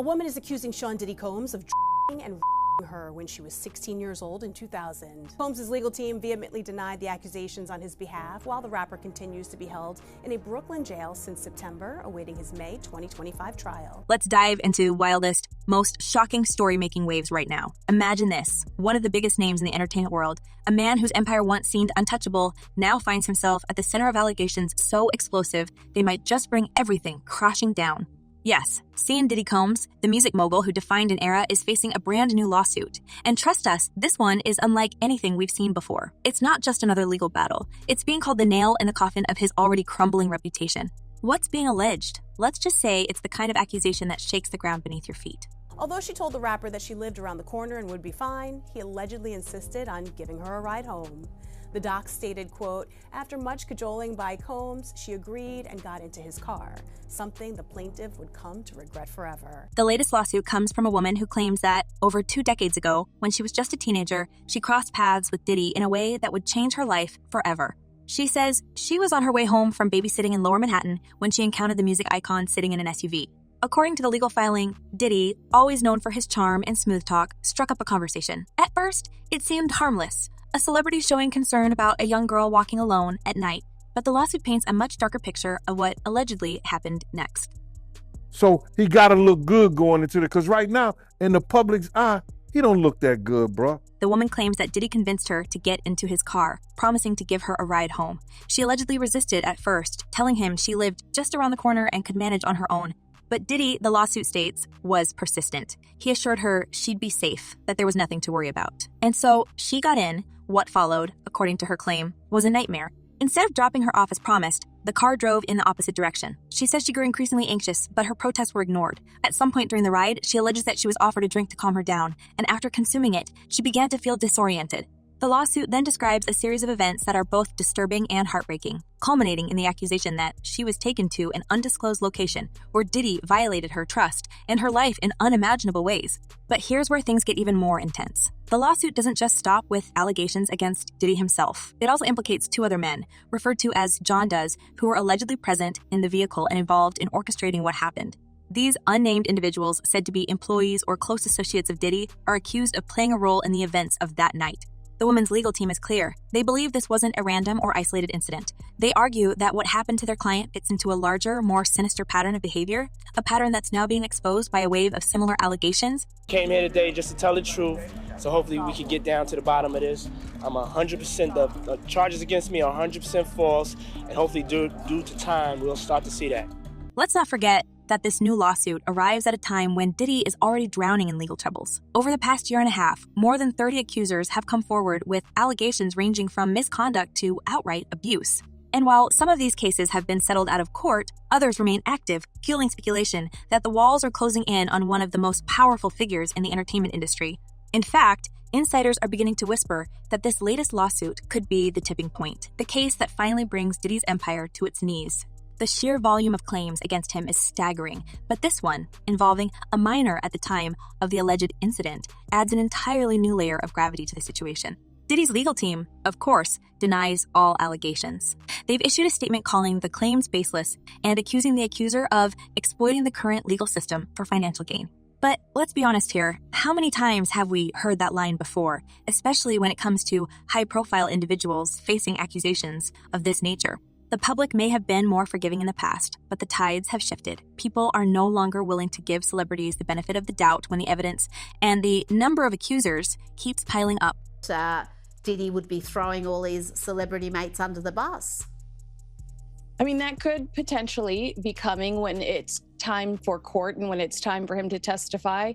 A woman is accusing Sean Diddy Combs of and her when she was 16 years old in 2000. Combs' legal team vehemently denied the accusations on his behalf, while the rapper continues to be held in a Brooklyn jail since September, awaiting his May 2025 trial. Let's dive into wildest, most shocking story-making waves right now. Imagine this. One of the biggest names in the entertainment world, a man whose empire once seemed untouchable, now finds himself at the center of allegations so explosive they might just bring everything crashing down. Yes, Sean Diddy Combs, the music mogul who defined an era, is facing a brand new lawsuit. And trust us, this one is unlike anything we've seen before. It's not just another legal battle. It's being called the nail in the coffin of his already crumbling reputation. What's being alleged? Let's just say it's the kind of accusation that shakes the ground beneath your feet. Although she told the rapper that she lived around the corner and would be fine, he allegedly insisted on giving her a ride home. The doc stated, quote, "After much cajoling by Combs, she agreed and got into his car, something the plaintiff would come to regret forever." The latest lawsuit comes from a woman who claims that, over 2 decades ago, when she was just a teenager, she crossed paths with Diddy in a way that would change her life forever. She says she was on her way home from babysitting in Lower Manhattan when she encountered the music icon sitting in an SUV. According to the legal filing, Diddy, always known for his charm and smooth talk, struck up a conversation. At first, it seemed harmless, a celebrity showing concern about a young girl walking alone at night, but the lawsuit paints a much darker picture of what allegedly happened next. So he gotta look good going into it, because right now, in the public's eye, he don't look that good, bruh. The woman claims that Diddy convinced her to get into his car, promising to give her a ride home. She allegedly resisted at first, telling him she lived just around the corner and could manage on her own. But Diddy, the lawsuit states, was persistent. He assured her she'd be safe, that there was nothing to worry about. And so she got in. What followed, according to her claim, was a nightmare. Instead of dropping her off as promised, the car drove in the opposite direction. She says she grew increasingly anxious, but her protests were ignored. At some point during the ride, she alleges that she was offered a drink to calm her down, and after consuming it, she began to feel disoriented. The lawsuit then describes a series of events that are both disturbing and heartbreaking, culminating in the accusation that she was taken to an undisclosed location where Diddy violated her trust and her life in unimaginable ways. But here's where things get even more intense. The lawsuit doesn't just stop with allegations against Diddy himself. It also implicates 2 other men, referred to as John Does, who were allegedly present in the vehicle and involved in orchestrating what happened. These unnamed individuals, said to be employees or close associates of Diddy, are accused of playing a role in the events of that night. The woman's legal team is clear. They believe this wasn't a random or isolated incident. They argue that what happened to their client fits into a larger, more sinister pattern of behavior, a pattern that's now being exposed by a wave of similar allegations. Came here today just to tell the truth, so hopefully we can get down to the bottom of this. I'm 100%, the charges against me are 100% false, and hopefully due to time, we'll start to see that. Let's not forget that this new lawsuit arrives at a time when Diddy is already drowning in legal troubles. Over the past year and a half, more than 30 accusers have come forward with allegations ranging from misconduct to outright abuse. And while some of these cases have been settled out of court, others remain active, fueling speculation that the walls are closing in on one of the most powerful figures in the entertainment industry. In fact, insiders are beginning to whisper that this latest lawsuit could be the tipping point, the case that finally brings Diddy's empire to its knees. The sheer volume of claims against him is staggering, but this one, involving a minor at the time of the alleged incident, adds an entirely new layer of gravity to the situation. Diddy's legal team, of course, denies all allegations. They've issued a statement calling the claims baseless and accusing the accuser of exploiting the current legal system for financial gain. But let's be honest here, how many times have we heard that line before, especially when it comes to high-profile individuals facing accusations of this nature? The public may have been more forgiving in the past, but the tides have shifted. People are no longer willing to give celebrities the benefit of the doubt when the evidence and the number of accusers keeps piling up. Diddy would be throwing all his celebrity mates under the bus. I mean, that could potentially be coming when it's time for court and when it's time for him to testify.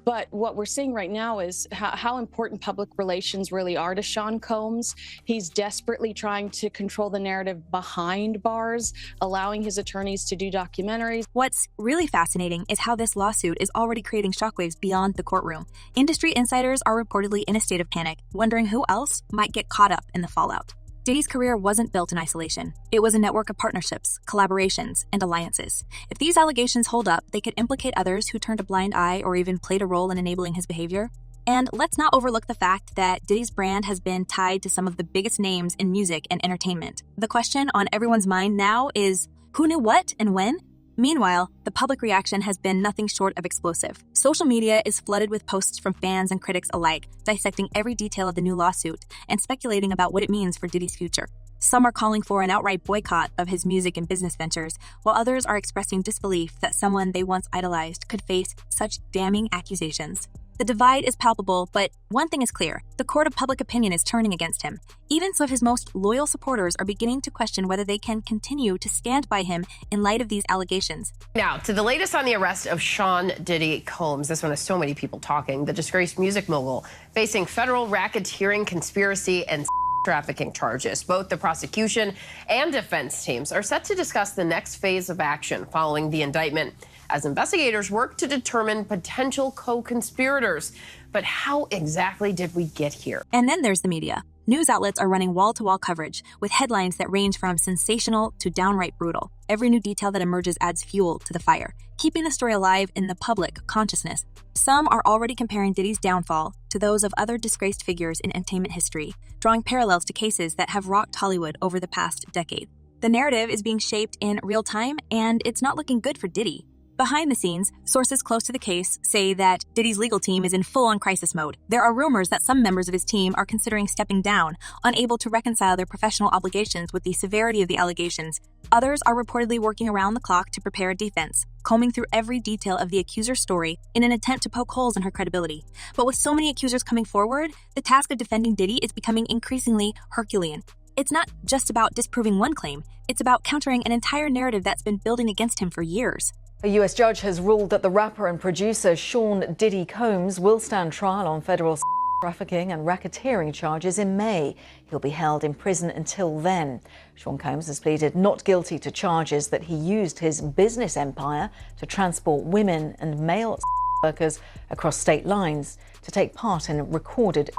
But what we're seeing right now is how important public relations really are to Sean Combs. He's desperately trying to control the narrative behind bars, allowing his attorneys to do documentaries. What's really fascinating is how this lawsuit is already creating shockwaves beyond the courtroom. Industry insiders are reportedly in a state of panic, wondering who else might get caught up in the fallout. Diddy's career wasn't built in isolation. It was a network of partnerships, collaborations, and alliances. If these allegations hold up, they could implicate others who turned a blind eye or even played a role in enabling his behavior. And let's not overlook the fact that Diddy's brand has been tied to some of the biggest names in music and entertainment. The question on everyone's mind now is, who knew what and when? Meanwhile, the public reaction has been nothing short of explosive. Social media is flooded with posts from fans and critics alike, dissecting every detail of the new lawsuit and speculating about what it means for Diddy's future. Some are calling for an outright boycott of his music and business ventures, while others are expressing disbelief that someone they once idolized could face such damning accusations. The divide is palpable, but one thing is clear: the court of public opinion is turning against him. Even some of his most loyal supporters are beginning to question whether they can continue to stand by him in light of these allegations. Now, to the latest on the arrest of Sean Diddy Combs. This one has so many people talking. The disgraced music mogul facing federal racketeering, conspiracy, and trafficking charges. Both the prosecution and defense teams are set to discuss the next phase of action following the indictment, as investigators work to determine potential co-conspirators. But how exactly did we get here? And then there's the media. News outlets are running wall-to-wall coverage with headlines that range from sensational to downright brutal. Every new detail that emerges adds fuel to the fire, keeping the story alive in the public consciousness. Some are already comparing Diddy's downfall to those of other disgraced figures in entertainment history, drawing parallels to cases that have rocked Hollywood over the past decade. The narrative is being shaped in real time, and it's not looking good for Diddy. Behind the scenes, sources close to the case say that Diddy's legal team is in full-on crisis mode. There are rumors that some members of his team are considering stepping down, unable to reconcile their professional obligations with the severity of the allegations. Others are reportedly working around the clock to prepare a defense, combing through every detail of the accuser's story in an attempt to poke holes in her credibility. But with so many accusers coming forward, the task of defending Diddy is becoming increasingly Herculean. It's not just about disproving one claim, it's about countering an entire narrative that's been building against him for years. A US judge has ruled that the rapper and producer Sean Diddy Combs will stand trial on federal trafficking and racketeering charges in May. He'll be held in prison until then. Sean Combs has pleaded not guilty to charges that he used his business empire to transport women and male workers across state lines to take part in recorded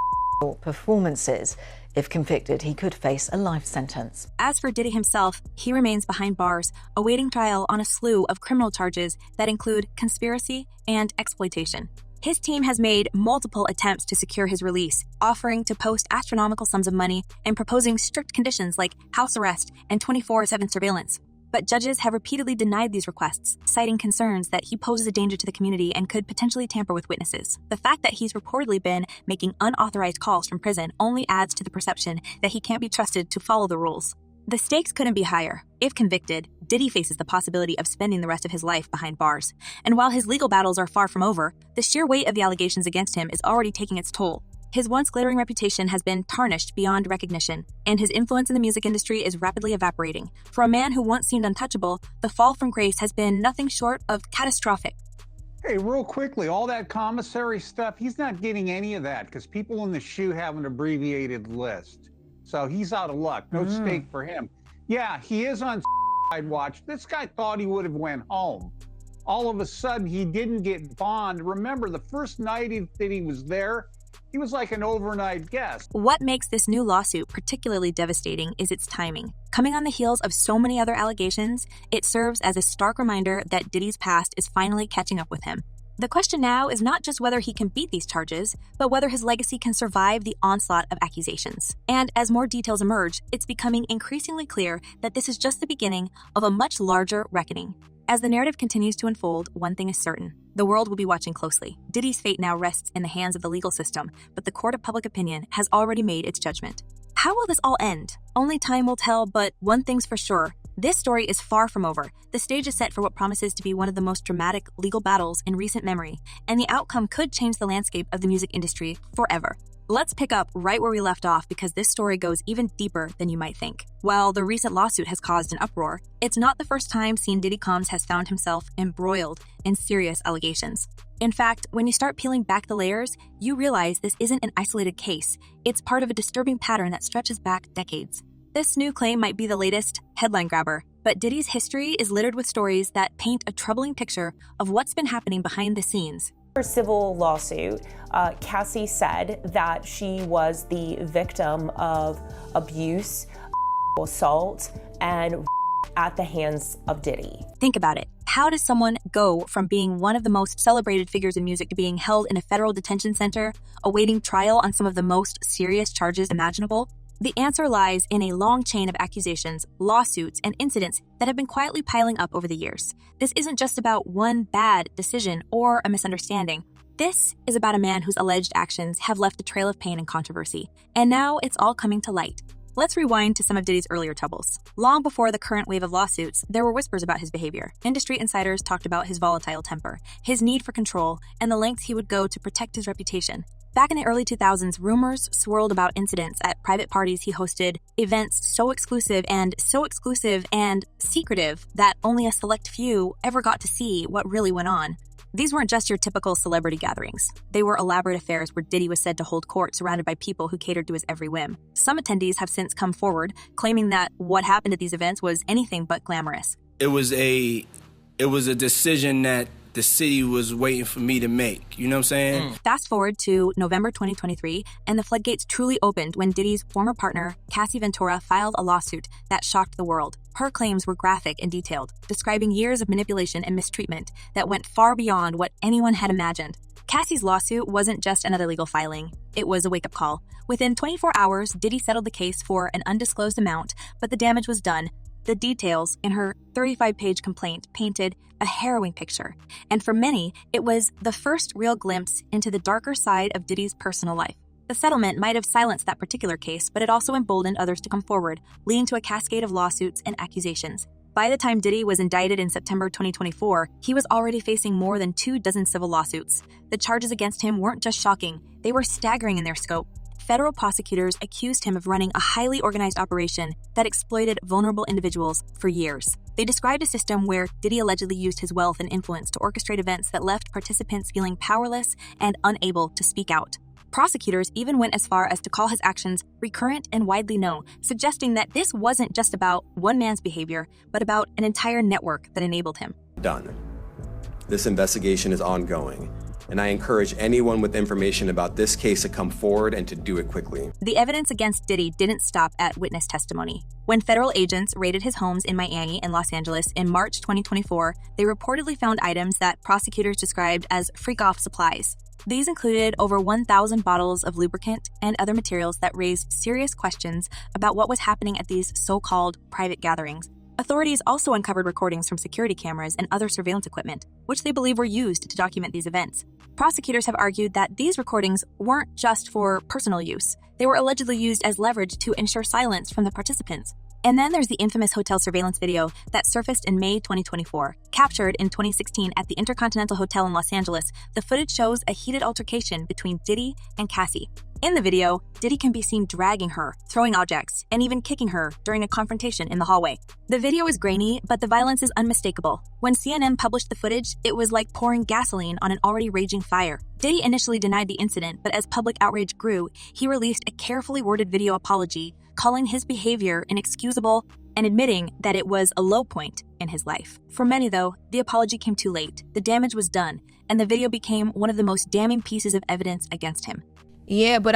performances. If convicted, he could face a life sentence. As for Diddy himself, he remains behind bars, awaiting trial on a slew of criminal charges that include conspiracy and exploitation. His team has made multiple attempts to secure his release, offering to post astronomical sums of money and proposing strict conditions like house arrest and 24/7 surveillance. But judges have repeatedly denied these requests, citing concerns that he poses a danger to the community and could potentially tamper with witnesses. The fact that he's reportedly been making unauthorized calls from prison only adds to the perception that he can't be trusted to follow the rules. The stakes couldn't be higher. If convicted, Diddy faces the possibility of spending the rest of his life behind bars. And while his legal battles are far from over, the sheer weight of the allegations against him is already taking its toll. His once glittering reputation has been tarnished beyond recognition, and his influence in the music industry is rapidly evaporating. For a man who once seemed untouchable, the fall from grace has been nothing short of catastrophic. Hey, real quickly, all that commissary stuff, he's not getting any of that because people in the shoe have an abbreviated list. So he's out of luck. No stake for him. Yeah, he is on watch. This guy thought he would have went home. All of a sudden, he didn't get bond. Remember, the first night that he was there, he was like an overnight guest. What makes this new lawsuit particularly devastating is its timing. Coming on the heels of so many other allegations, it serves as a stark reminder that Diddy's past is finally catching up with him. The question now is not just whether he can beat these charges, but whether his legacy can survive the onslaught of accusations. And as more details emerge, it's becoming increasingly clear that this is just the beginning of a much larger reckoning. As the narrative continues to unfold, one thing is certain. The world will be watching closely. Diddy's fate now rests in the hands of the legal system, but the court of public opinion has already made its judgment. How will this all end? Only time will tell, but one thing's for sure. This story is far from over. The stage is set for what promises to be one of the most dramatic legal battles in recent memory, and the outcome could change the landscape of the music industry forever. Let's pick up right where we left off because this story goes even deeper than you might think. While the recent lawsuit has caused an uproar, it's not the first time Diddy Combs has found himself embroiled in serious allegations. In fact, when you start peeling back the layers, you realize this isn't an isolated case. It's part of a disturbing pattern that stretches back decades. This new claim might be the latest headline grabber, but Diddy's history is littered with stories that paint a troubling picture of what's been happening behind the scenes. Her civil lawsuit, Cassie said that she was the victim of abuse, assault, and at the hands of Diddy. Think about it. How does someone go from being one of the most celebrated figures in music to being held in a federal detention center, awaiting trial on some of the most serious charges imaginable? The answer lies in a long chain of accusations, lawsuits, and incidents that have been quietly piling up over the years. This isn't just about one bad decision or a misunderstanding. This is about a man whose alleged actions have left a trail of pain and controversy, and now it's all coming to light. Let's rewind to some of Diddy's earlier troubles. Long before the current wave of lawsuits, there were whispers about his behavior. Industry insiders talked about his volatile temper, his need for control, and the lengths he would go to protect his reputation. Back in the early 2000s, rumors swirled about incidents at private parties he hosted, events so exclusive and secretive that only a select few ever got to see what really went on. These weren't just your typical celebrity gatherings. They were elaborate affairs where Diddy was said to hold court surrounded by people who catered to his every whim. Some attendees have since come forward, claiming that what happened at these events was anything but glamorous. It was a decision that the city was waiting for me to make. You know what I'm saying? Fast forward to November 2023, and the floodgates truly opened when Diddy's former partner, Cassie Ventura, filed a lawsuit that shocked the world. Her claims were graphic and detailed, describing years of manipulation and mistreatment that went far beyond what anyone had imagined. Cassie's lawsuit wasn't just another legal filing. It was a wake-up call. Within 24 hours, Diddy settled the case for an undisclosed amount, but the damage was done. The details in her 35-page complaint painted a harrowing picture, and for many, it was the first real glimpse into the darker side of Diddy's personal life. The settlement might have silenced that particular case, but it also emboldened others to come forward, leading to a cascade of lawsuits and accusations. By the time Diddy was indicted in September 2024, he was already facing more than 24 civil lawsuits. The charges against him weren't just shocking, they were staggering in their scope. Federal prosecutors accused him of running a highly organized operation that exploited vulnerable individuals for years. They described a system where Diddy allegedly used his wealth and influence to orchestrate events that left participants feeling powerless and unable to speak out. Prosecutors even went as far as to call his actions recurrent and widely known, suggesting that this wasn't just about one man's behavior, but about an entire network that enabled him. Done. This investigation is ongoing, and I encourage anyone with information about this case to come forward and to do it quickly. The evidence against Diddy didn't stop at witness testimony. When federal agents raided his homes in Miami and Los Angeles in March 2024, they reportedly found items that prosecutors described as freak-off supplies. These included over 1,000 bottles of lubricant and other materials that raised serious questions about what was happening at these so-called private gatherings. Authorities also uncovered recordings from security cameras and other surveillance equipment, which they believe were used to document these events. Prosecutors have argued that these recordings weren't just for personal use. They were allegedly used as leverage to ensure silence from the participants. And then there's the infamous hotel surveillance video that surfaced in May 2024. Captured in 2016 at the Intercontinental Hotel in Los Angeles, the footage shows a heated altercation between Diddy and Cassie. In the video, Diddy can be seen dragging her, throwing objects, and even kicking her during a confrontation in the hallway. The video is grainy, but the violence is unmistakable. When CNN published the footage, it was like pouring gasoline on an already raging fire. Diddy initially denied the incident, but as public outrage grew, he released a carefully worded video apology, calling his behavior inexcusable and admitting that it was a low point in his life. For many, though, the apology came too late. The damage was done, and the video became one of the most damning pieces of evidence against him. Yeah, but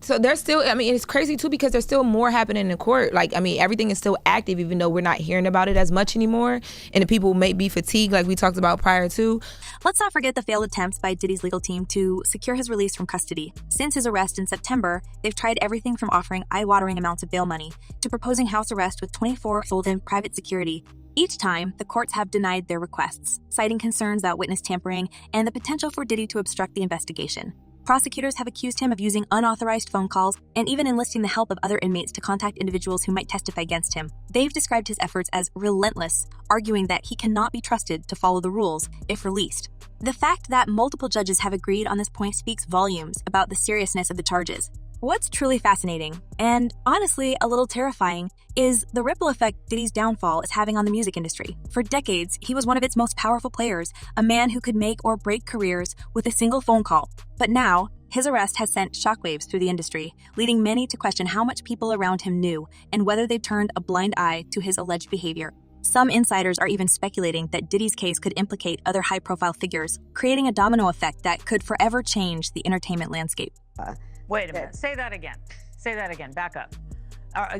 so there's still, I mean, it's crazy too because there's still more happening in court. Like, I mean, everything is still active even though we're not hearing about it as much anymore. And the people may be fatigued like we talked about prior to. Let's not forget the failed attempts by Diddy's legal team to secure his release from custody. Since his arrest in September, they've tried everything from offering eye-watering amounts of bail money to proposing house arrest with 24/7 private security. Each time, the courts have denied their requests, citing concerns about witness tampering and the potential for Diddy to obstruct the investigation. Prosecutors have accused him of using unauthorized phone calls and even enlisting the help of other inmates to contact individuals who might testify against him. They've described his efforts as relentless, arguing that he cannot be trusted to follow the rules if released. The fact that multiple judges have agreed on this point speaks volumes about the seriousness of the charges. What's truly fascinating, and honestly a little terrifying, is the ripple effect Diddy's downfall is having on the music industry. For decades, he was one of its most powerful players, a man who could make or break careers with a single phone call. But now, his arrest has sent shockwaves through the industry, leading many to question how much people around him knew and whether they turned a blind eye to his alleged behavior. Some insiders are even speculating that Diddy's case could implicate other high-profile figures, creating a domino effect that could forever change the entertainment landscape. Wait a minute. Say that again. Say that again. Back up.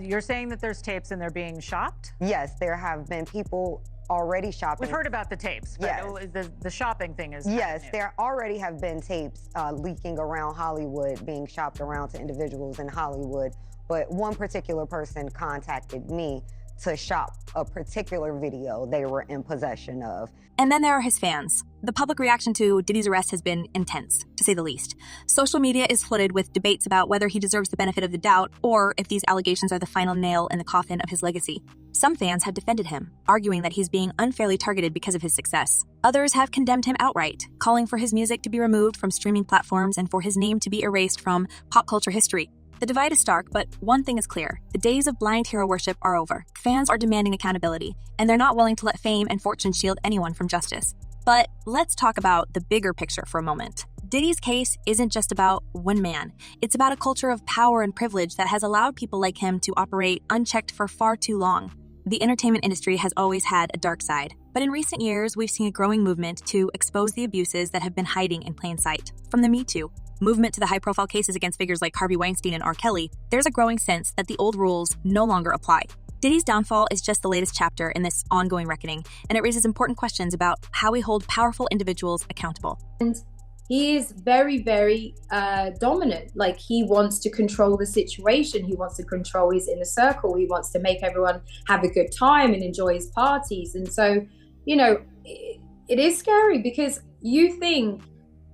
You're saying that there's tapes and they're being shopped? Yes, there have been people already shopping. We've heard about the tapes, but yes. The shopping thing is yes, there already have been tapes leaking around Hollywood, being shopped around to individuals in Hollywood but one particular person contacted me to shop a particular video they were in possession of. And then there are his fans. The public reaction to Diddy's arrest has been intense, to say the least. Social media is flooded with debates about whether he deserves the benefit of the doubt or if these allegations are the final nail in the coffin of his legacy. Some fans have defended him, arguing that he's being unfairly targeted because of his success. Others have condemned him outright, calling for his music to be removed from streaming platforms and for his name to be erased from pop culture history. The divide is stark, but one thing is clear. The days of blind hero worship are over. Fans are demanding accountability, and they're not willing to let fame and fortune shield anyone from justice. But let's talk about the bigger picture for a moment. Diddy's case isn't just about one man. It's about a culture of power and privilege that has allowed people like him to operate unchecked for far too long. The entertainment industry has always had a dark side, but in recent years, we've seen a growing movement to expose the abuses that have been hiding in plain sight. From the Me Too movement to the high-profile cases against figures like Harvey Weinstein and R. Kelly, there's a growing sense that the old rules no longer apply. Diddy's downfall is just the latest chapter in this ongoing reckoning, and it raises important questions about how we hold powerful individuals accountable. And he is very, very dominant. Like, he wants to control the situation. He wants to control his inner circle. He wants to make everyone have a good time and enjoy his parties. And so, you know, it is scary because you think,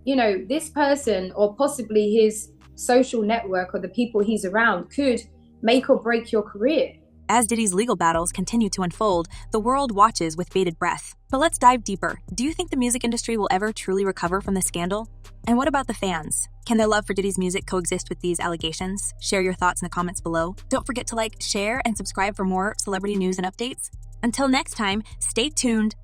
you know, this person or possibly his social network or the people he's around could make or break your career. As Diddy's legal battles continue to unfold, the world watches with bated breath. But let's dive deeper. Do you think the music industry will ever truly recover from this scandal? And what about the fans? Can their love for Diddy's music coexist with these allegations? Share your thoughts in the comments below. Don't forget to like, share, and subscribe for more celebrity news and updates. Until next time, stay tuned,